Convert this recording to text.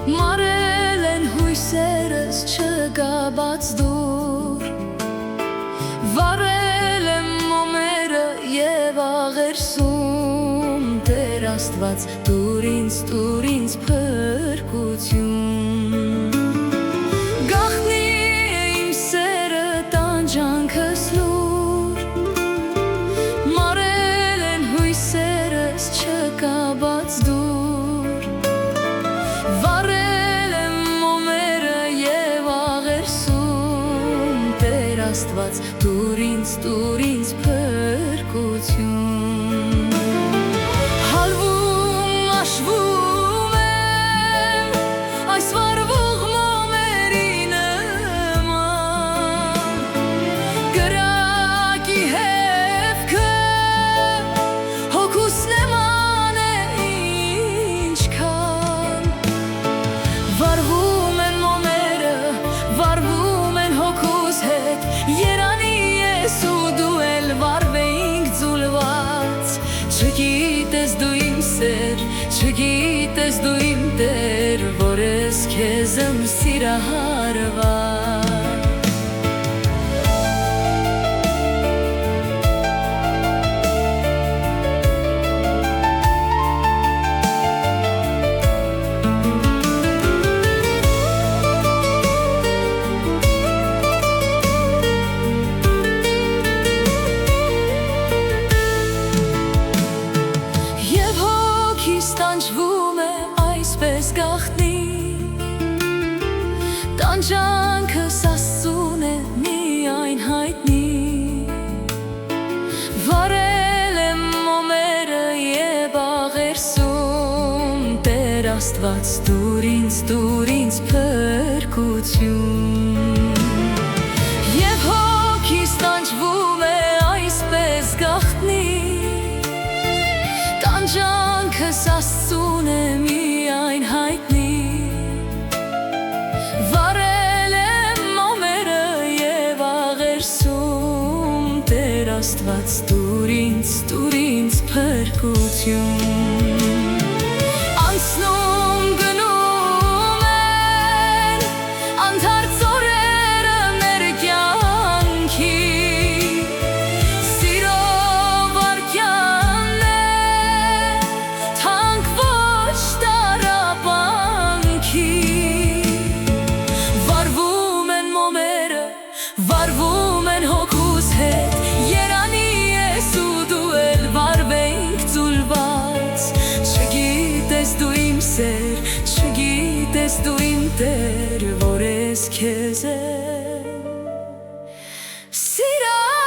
Մարել են հույսերս չգաբած դուր, վարել եմ մոմերը և աղերսում, Տեր Աստված տուր ինձ փրկություն։ Գաղտնի է իմ սերը տանջանքս լուր, մարել են հույսերս չգաբած դուր, վարել եմ մոմերը և աղերսում, Տեր Աստված տուր ինձ փրկություն։ Հալվում աշխվում եմ այս վարվող մոմերի նման, կրակի հևքը հոգուս նման է ինչքան, վարվում են մոմերը, վարվում են հոգուս հետ, երանի ես ու դու էլ վարվեինք ձուլված, չգիտես դու իմ սեր, չգիտես դու իմ Տեր, որ ես քեզ եմ սիրահարված։ Տանջվում է այսպես գաղտնի, տանջանքս Աստծուն է միայն հայտնի, վարել եմ մոմերը և աղերսում, Տեր Աստված տուր ինձ փրկություն։ Եվ հոգիս տանջվում է այսպես գաղտնի, տանջանքս Աստծուն է միայն հայտնի, վարել եմ մոմերը և աղերսում, Տեր Աստված տուր ինձ փրկություն։ Անցնում գնում են անթարդ օրերը մեր կյանքի, վարվում են հոգուս հետ, երանի ես ու դու էլ վարվեինք ձուլված, չգիտես դու իմ սեր, չգիտես դու իմ Տեր, որ ես քեզ եմ սիրահարված։